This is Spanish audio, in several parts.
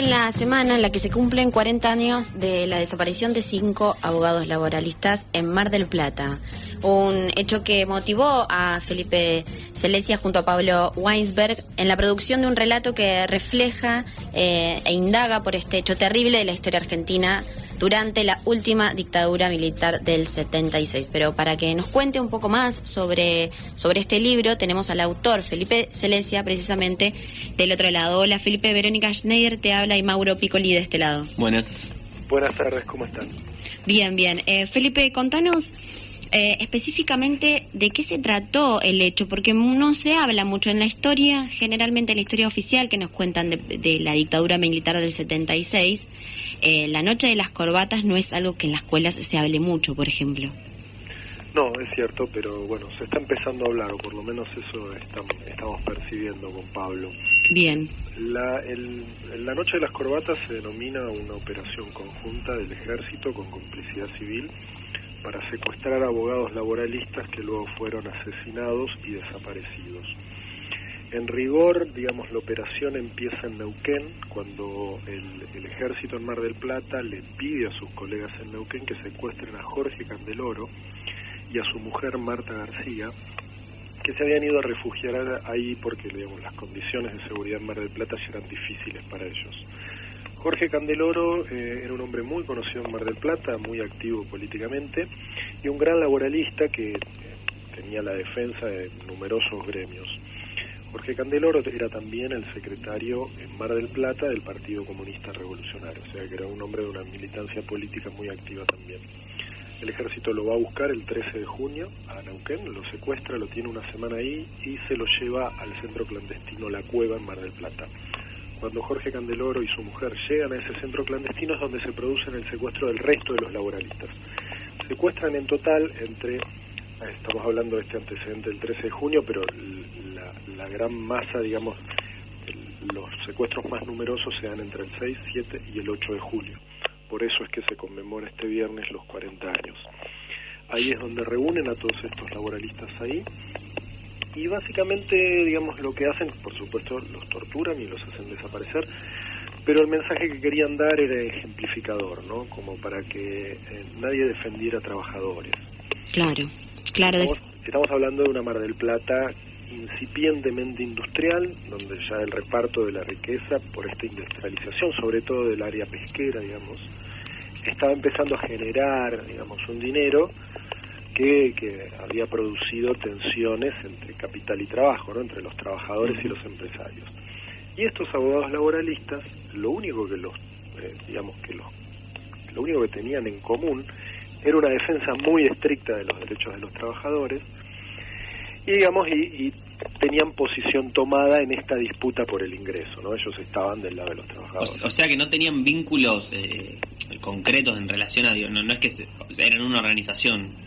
en la semana en la que se cumplen 40 años de la desaparición de 5 abogados laboralistas en Mar del Plata. Un hecho que motivó a Felipe Celesia junto a Pablo Weinsberg en la producción de un relato que refleja e indaga por este hecho terrible de la historia argentina durante la última dictadura militar del 76. Pero para que nos cuente un poco más sobre este libro, tenemos al autor, Felipe Celesia, precisamente del otro lado. Hola Felipe, Verónica Schneider te habla y Mauro Piccoli de este lado. Buenas tardes, ¿cómo están? Bien. Felipe, contanos específicamente de qué se trató el hecho, porque no se habla mucho en la historia, generalmente en la historia oficial que nos cuentan de la dictadura militar del 76, la noche de las corbatas no es algo que en las escuelas se hable mucho, por ejemplo. No, es cierto, pero bueno, se está empezando a hablar, o por lo menos eso estamos percibiendo con Pablo. Bien. La noche de las corbatas se denomina una operación conjunta del ejército con complicidad civil para secuestrar abogados laboralistas que luego fueron asesinados y desaparecidos. En rigor, digamos, la operación empieza en Neuquén, cuando el ejército en Mar del Plata le pide a sus colegas en Neuquén que secuestren a Jorge Candeloro y a su mujer Marta García, que se habían ido a refugiar ahí porque, digamos, las condiciones de seguridad en Mar del Plata ya eran difíciles para ellos. Jorge Candeloro era un hombre muy conocido en Mar del Plata, muy activo políticamente, y un gran laboralista que tenía la defensa de numerosos gremios. Jorge Candeloro era también el secretario en Mar del Plata del Partido Comunista Revolucionario, o sea que era un hombre de una militancia política muy activa también. El ejército lo va a buscar el 13 de junio a Neuquén, lo secuestra, lo tiene una semana ahí y se lo lleva al centro clandestino La Cueva en Mar del Plata. Cuando Jorge Candeloro y su mujer llegan a ese centro clandestino es donde se produce el secuestro del resto de los laboralistas. Secuestran en total estamos hablando de este antecedente del 13 de junio, pero la gran masa, digamos, los secuestros más numerosos se dan entre el 6, 7 y el 8 de julio. Por eso es que se conmemora este viernes los 40 años. Ahí es donde reúnen a todos estos laboralistas ahí. Y básicamente, digamos, lo que hacen, por supuesto, los torturan y los hacen desaparecer, pero el mensaje que querían dar era ejemplificador, ¿no? Como para que nadie defendiera a trabajadores. Claro. Estamos hablando de una Mar del Plata incipientemente industrial, donde ya el reparto de la riqueza por esta industrialización, sobre todo del área pesquera, digamos, estaba empezando a generar, digamos, un dinero que había producido tensiones entre capital y trabajo, ¿no? Entre los trabajadores y los empresarios. Y estos abogados laboralistas, lo único que lo único que tenían en común era una defensa muy estricta de los derechos de los trabajadores y, digamos, y tenían posición tomada en esta disputa por el ingreso, ¿no? Ellos estaban del lado de los trabajadores. O sea que no tenían vínculos concretos en relación a Dios, no es que eran una organización.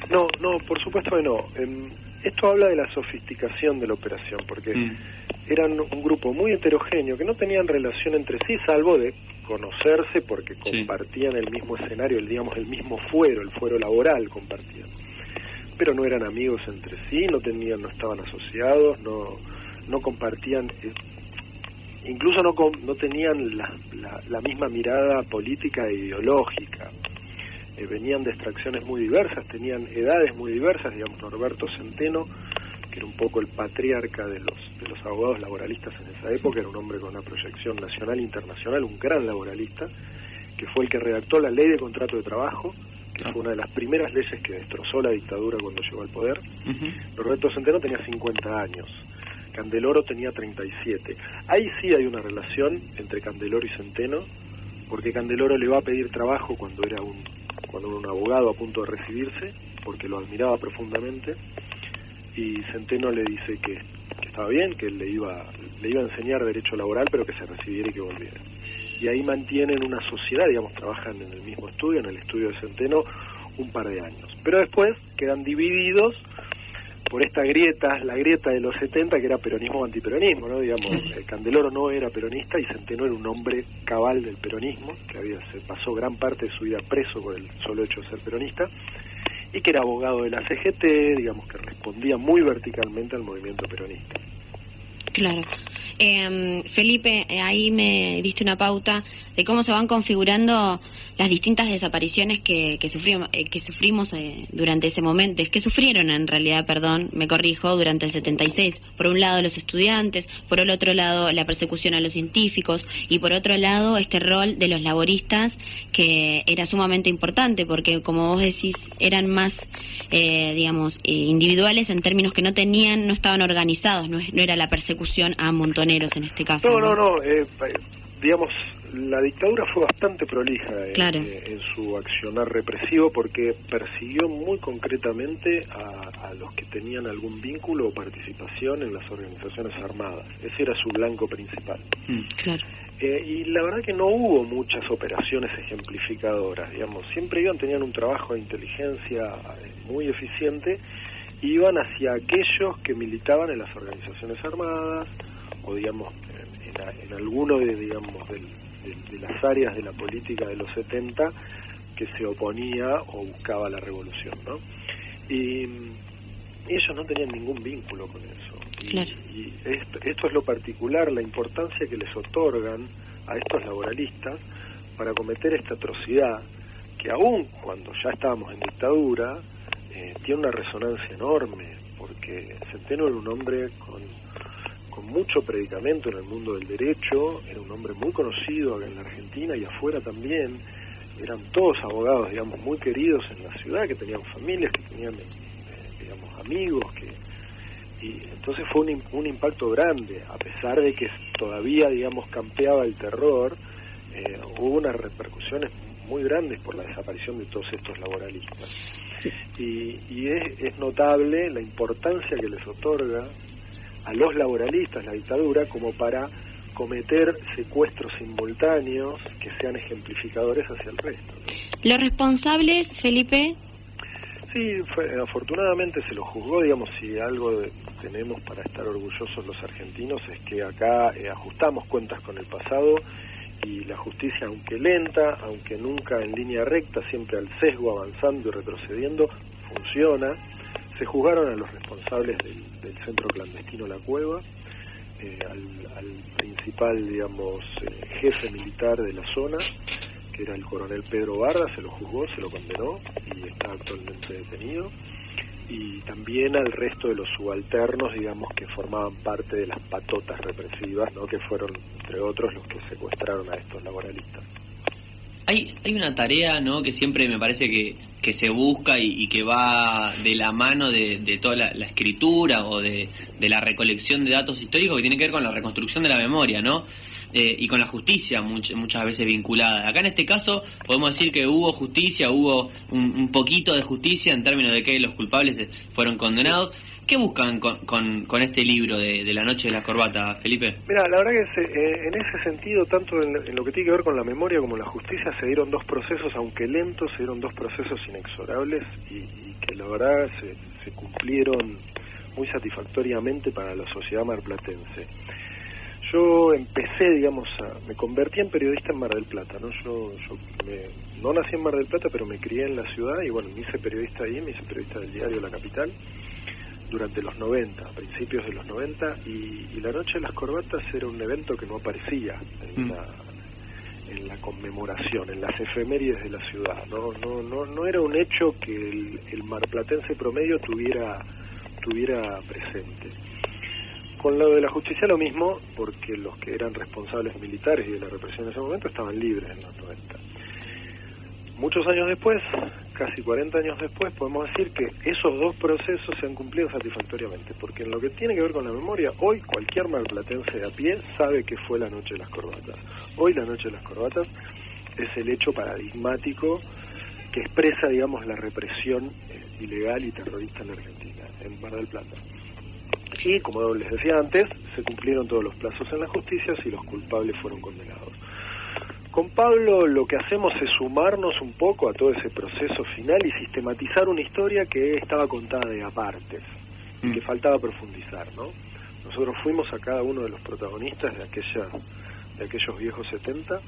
No, por supuesto que no. Esto habla de la sofisticación de la operación, porque eran un grupo muy heterogéneo, que no tenían relación entre sí, salvo de conocerse porque compartían el mismo escenario, el mismo fuero, el fuero laboral compartían. Pero no eran amigos entre sí, no estaban asociados, no compartían, incluso no tenían la misma mirada política e ideológica. Venían de extracciones muy diversas, tenían edades muy diversas, digamos, Norberto Centeno, que era un poco el patriarca de los abogados laboralistas en esa época, era un hombre con una proyección nacional e internacional, un gran laboralista, que fue el que redactó la ley de contrato de trabajo, que fue una de las primeras leyes que destrozó la dictadura cuando llegó al poder. Norberto Centeno tenía 50 años, Candeloro tenía 37. Ahí sí hay una relación entre Candeloro y Centeno, porque Candeloro le va a pedir trabajo cuando era un abogado a punto de recibirse, porque lo admiraba profundamente, y Centeno le dice que estaba bien, que él le iba a enseñar derecho laboral, pero que se recibiera y que volviera. Y ahí mantienen una sociedad, digamos, trabajan en el mismo estudio, en el estudio de Centeno, un par de años. Pero después quedan divididos por esta grieta, la grieta de los 70, que era peronismo o antiperonismo, ¿no? Digamos, Candeloro no era peronista y Centeno era un hombre cabal del peronismo, que se pasó gran parte de su vida preso por el solo hecho de ser peronista, y que era abogado de la CGT, digamos, que respondía muy verticalmente al movimiento peronista. Claro. Felipe, ahí me diste una pauta de cómo se van configurando las distintas desapariciones que sufrimos durante ese momento, que sufrieron en realidad, me corrijo, durante el 76. Por un lado los estudiantes, por el otro lado la persecución a los científicos y por otro lado este rol de los laboristas que era sumamente importante porque, como vos decís, eran más, individuales en términos que no estaban organizados, no era la persecución a montoneros en este caso. No, digamos, la dictadura fue bastante prolija en su accionar represivo porque persiguió muy concretamente a los que tenían algún vínculo o participación en las organizaciones armadas. Ese era su blanco principal. Claro. Y la verdad que no hubo muchas operaciones ejemplificadoras, digamos, siempre tenían un trabajo de inteligencia muy eficiente, iban hacia aquellos que militaban en las organizaciones armadas o digamos en alguno de las áreas de la política de los 70 que se oponía o buscaba la revolución, ¿no? Y ellos no tenían ningún vínculo con eso. Claro. Y esto es lo particular, la importancia que les otorgan a estos laboralistas para cometer esta atrocidad que aún cuando ya estábamos en dictadura tiene una resonancia enorme, porque Centeno era un hombre con mucho predicamento en el mundo del derecho, era un hombre muy conocido acá en la Argentina y afuera también, eran todos abogados, digamos, muy queridos en la ciudad, que tenían familias, que tenían, amigos, y entonces fue un impacto grande, a pesar de que todavía, campeaba el terror, hubo unas repercusiones muy grandes por la desaparición de todos estos laboralistas. Y es notable la importancia que les otorga a los laboralistas la dictadura como para cometer secuestros simultáneos que sean ejemplificadores hacia el resto, ¿no? ¿Los responsables, Felipe? Sí, afortunadamente se lo juzgó, si algo tenemos para estar orgullosos los argentinos es que acá ajustamos cuentas con el pasado y la justicia, aunque lenta, aunque nunca en línea recta, siempre al sesgo, avanzando y retrocediendo, funciona. Se juzgaron a los responsables del centro clandestino La Cueva, al principal, jefe militar de la zona, que era el coronel Pedro Barda, se lo juzgó, se lo condenó y está actualmente detenido. Y también al resto de los subalternos, que formaban parte de las patotas represivas, ¿no? Que fueron, entre otros, los que secuestraron a estos laboralistas. Hay una tarea, ¿no?, que siempre me parece que se busca y que va de la mano de toda la escritura o de la recolección de datos históricos, que tiene que ver con la reconstrucción de la memoria, ¿no? Y con la justicia muchas veces vinculada. Acá en este caso podemos decir que hubo justicia, hubo un poquito de justicia en términos de que los culpables fueron condenados. ¿Qué buscan con este libro de La Noche de las Corbatas, Felipe? Mira, la verdad que en ese sentido, tanto en lo que tiene que ver con la memoria como la justicia, se dieron dos procesos, aunque lentos, se dieron dos procesos inexorables y que la verdad se cumplieron muy satisfactoriamente para la sociedad marplatense. Yo empecé, me convertí en periodista en Mar del Plata, ¿no? Yo no nací en Mar del Plata, pero me crié en la ciudad y me hice periodista ahí, me hice periodista del diario La Capital durante los 90, a principios de los 90, y La Noche de las Corbatas era un evento que no aparecía en la conmemoración, en las efemérides de la ciudad, no era un hecho que el marplatense promedio tuviera presente. Con lo de la justicia lo mismo, porque los que eran responsables militares y de la represión en ese momento estaban libres en los 90. Muchos años después, casi 40 años después, podemos decir que esos dos procesos se han cumplido satisfactoriamente, porque en lo que tiene que ver con la memoria, hoy cualquier marplatense de a pie sabe que fue la Noche de las Corbatas. Hoy la Noche de las Corbatas es el hecho paradigmático que expresa, la represión ilegal y terrorista en la Argentina, en Mar del Plata. Y, como les decía antes, se cumplieron todos los plazos en la justicia y los culpables fueron condenados. Con Pablo lo que hacemos es sumarnos un poco a todo ese proceso final y sistematizar una historia que estaba contada de apartes y que faltaba profundizar, ¿no? Nosotros fuimos a cada uno de los protagonistas de aquellos viejos 70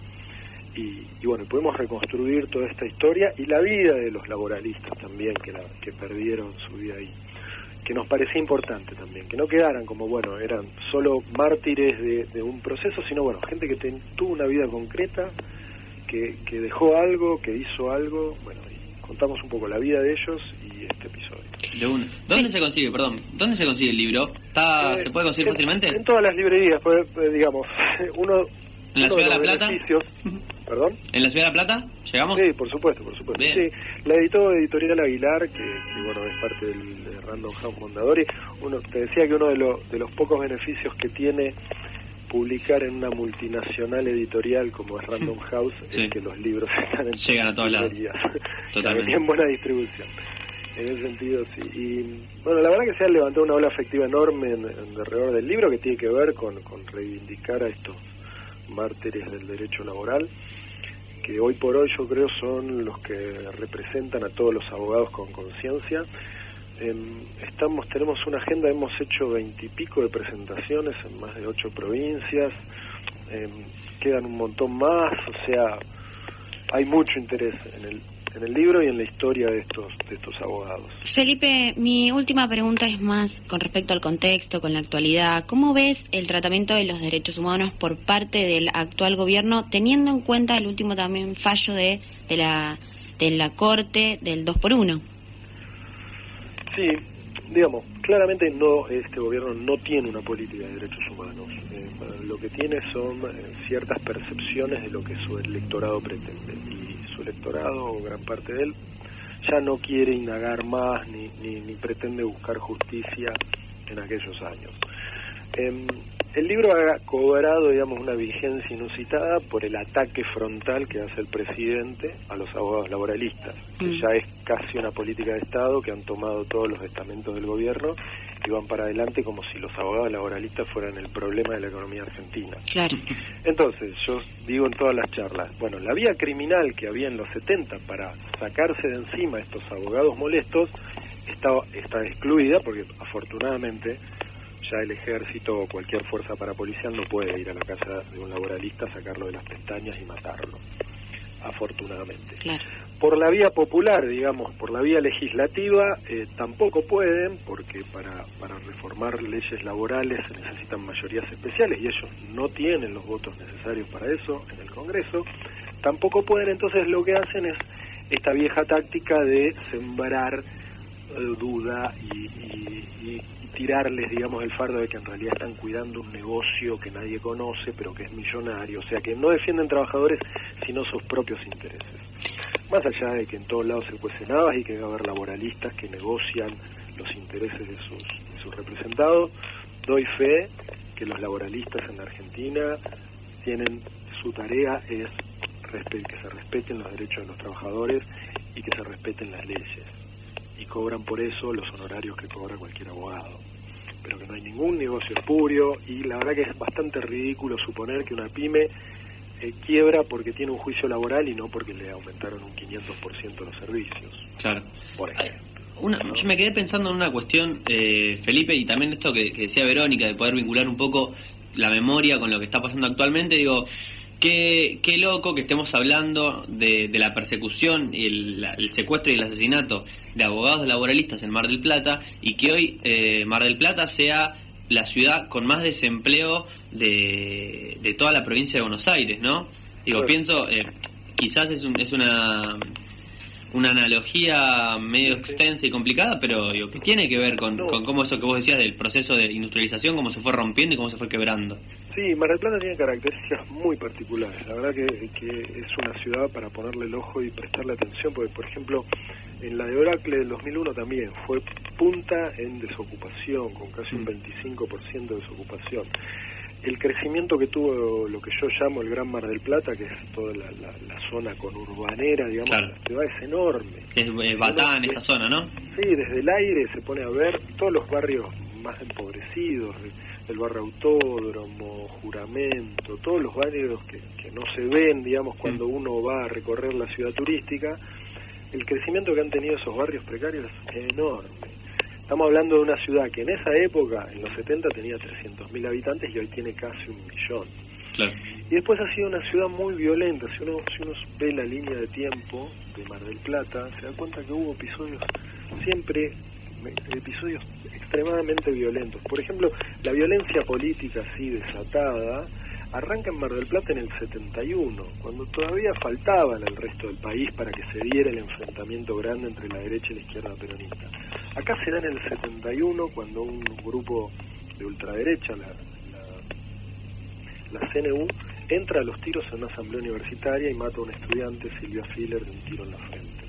y pudimos reconstruir toda esta historia y la vida de los laboralistas también que perdieron su vida ahí. que nos parecía importante también, que no quedaran como, bueno, eran solo mártires de un proceso, sino, bueno, gente que tuvo una vida concreta, que dejó algo, que hizo algo, bueno, y contamos un poco la vida de ellos y este episodio. ¿Dónde se consigue, dónde se consigue el libro? ¿Se puede conseguir fácilmente? En todas las librerías, pues, digamos, ¿En la Ciudad de La Plata? ¿Perdón? ¿En la Ciudad de La Plata? ¿Llegamos? Sí, por supuesto. Bien. Sí, la editó Editorial Aguilar, que bueno, es parte del Random House Mondadori. Te decía que uno de los pocos beneficios que tiene publicar en una multinacional editorial como es Random House es que los libros llegan a todos lados. Totalmente. Tienen buena distribución. En ese sentido, sí. Y bueno, la verdad que se ha levantado una ola afectiva enorme en alrededor del libro, que tiene que ver con reivindicar a estos mártires del derecho laboral, que hoy por hoy yo creo son los que representan a todos los abogados con conciencia. Tenemos una agenda, hemos hecho 20 y pico de presentaciones en más de 8 provincias, quedan un montón más, o sea, hay mucho interés en el libro y en la historia de estos abogados. Felipe, mi última pregunta es más con respecto al contexto, con la actualidad. ¿Cómo ves el tratamiento de los derechos humanos por parte del actual gobierno, teniendo en cuenta el último también fallo de la Corte del 2x1? Sí, digamos, claramente este gobierno no tiene una política de derechos humanos. Lo que tiene son ciertas percepciones de lo que su electorado pretende. Y su electorado, o gran parte de él, ya no quiere indagar más ni pretende buscar justicia en aquellos años. El libro ha cobrado, digamos, una vigencia inusitada por el ataque frontal que hace el presidente a los abogados laboralistas, que ya es casi una política de Estado, que han tomado todos los estamentos del gobierno y van para adelante como si los abogados laboralistas fueran el problema de la economía argentina. Claro. Entonces, yo digo en todas las charlas, bueno, la vía criminal que había en los 70 para sacarse de encima a estos abogados molestos está excluida, porque afortunadamente ya el ejército o cualquier fuerza parapolicial no puede ir a la casa de un laboralista, sacarlo de las pestañas y matarlo, afortunadamente. Claro. Por la vía popular, digamos, por la vía legislativa, tampoco pueden, porque para reformar leyes laborales se necesitan mayorías especiales y ellos no tienen los votos necesarios para eso en el Congreso. Tampoco pueden, entonces lo que hacen es esta vieja táctica de sembrar duda y tirarles, digamos, el fardo de que en realidad están cuidando un negocio que nadie conoce, pero que es millonario, o sea, que no defienden trabajadores, sino sus propios intereses. Más allá de que en todos lados se cuecen habas y que va a haber laboralistas que negocian los intereses de sus representados, doy fe que los laboralistas en la Argentina su tarea es que se respeten los derechos de los trabajadores y que se respeten las leyes. Y cobran por eso los honorarios que cobra cualquier abogado, pero que no hay ningún negocio espurio, y la verdad que es bastante ridículo suponer que una pyme quiebra porque tiene un juicio laboral y no porque le aumentaron un 500% los servicios. Claro. Por ejemplo. ¿No? Yo me quedé pensando en una cuestión, Felipe, y también esto que decía Verónica, de poder vincular un poco la memoria con lo que está pasando actualmente. Digo, qué loco que estemos hablando de la persecución y el secuestro y el asesinato de abogados laboralistas en Mar del Plata, y que hoy Mar del Plata sea la ciudad con más desempleo de toda la provincia de Buenos Aires, ¿no? Digo, bueno, pienso, quizás es una analogía medio extensa y complicada, pero digo, que tiene que ver con cómo eso que vos decías del proceso de industrialización, cómo se fue rompiendo y cómo se fue quebrando. Sí, Mar del Plata tiene características muy particulares. La verdad que es una ciudad para ponerle el ojo y prestarle atención, porque, por ejemplo, en la de Oracle del 2001 también fue punta en desocupación, con casi un 25% de desocupación. El crecimiento que tuvo lo que yo llamo el Gran Mar del Plata, que es toda la zona conurbanera, digamos, claro, de la ciudad, es enorme. Es Batán, esa zona, ¿no? Sí, desde el aire se pone a ver todos los barrios más empobrecidos, el barrio Autódromo, Juramento, todos los barrios que no se ven, digamos, cuando uno va a recorrer la ciudad turística. El crecimiento que han tenido esos barrios precarios es enorme. Estamos hablando de una ciudad que en esa época, en los 70, tenía 300.000 habitantes y hoy tiene casi 1.000.000. Claro. Y después ha sido una ciudad muy violenta. Si uno ve la línea de tiempo de Mar del Plata, se da cuenta que hubo episodios siempre episodios extremadamente violentos. Por ejemplo, la violencia política así desatada arranca en Mar del Plata en el 71, cuando todavía faltaba en el resto del país para que se diera el enfrentamiento grande entre la derecha y la izquierda peronista. Acá se da en el 71, cuando un grupo de ultraderecha, la CNU, entra a los tiros en una asamblea universitaria y mata a un estudiante, Silvia Filler, de un tiro en la frente.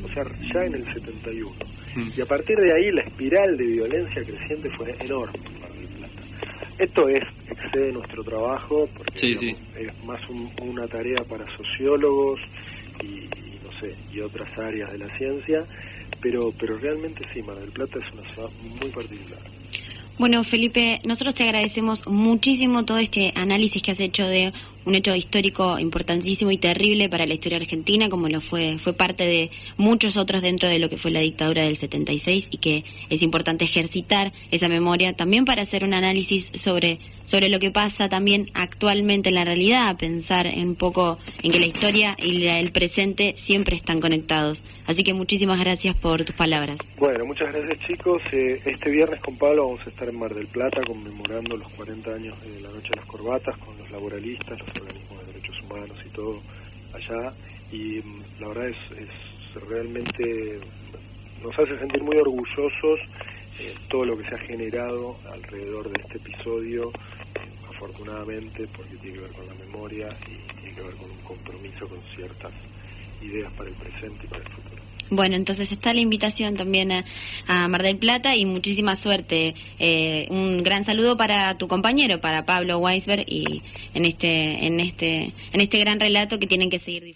O sea, ya en el 71. Y a partir de ahí la espiral de violencia creciente fue enorme en Mar del Plata. Esto excede nuestro trabajo, porque digamos, es más una tarea para sociólogos y no sé, y otras áreas de la ciencia, pero realmente sí, Mar del Plata es una ciudad muy particular. Bueno, Felipe, nosotros te agradecemos muchísimo todo este análisis que has hecho de un hecho histórico importantísimo y terrible para la historia argentina, como lo fue parte de muchos otros dentro de lo que fue la dictadura del 76, y que es importante ejercitar esa memoria también para hacer un análisis sobre lo que pasa también actualmente en la realidad, pensar un poco en que la historia y el presente siempre están conectados. Así que muchísimas gracias por tus palabras. Bueno, muchas gracias, chicos. Este viernes con Pablo vamos a estar en Mar del Plata conmemorando los 40 años de la Noche de las Corbatas con los laboralistas, los organismos de derechos humanos y todo allá, y la verdad es realmente nos hace sentir muy orgullosos todo lo que se ha generado alrededor de este episodio, afortunadamente, porque tiene que ver con la memoria y tiene que ver con un compromiso con ciertas ideas para el presente y para el futuro. Bueno, entonces está la invitación también a Mar del Plata y muchísima suerte. Un gran saludo para tu compañero, para Pablo Weisberg, y en este gran relato que tienen que seguir disfrutando.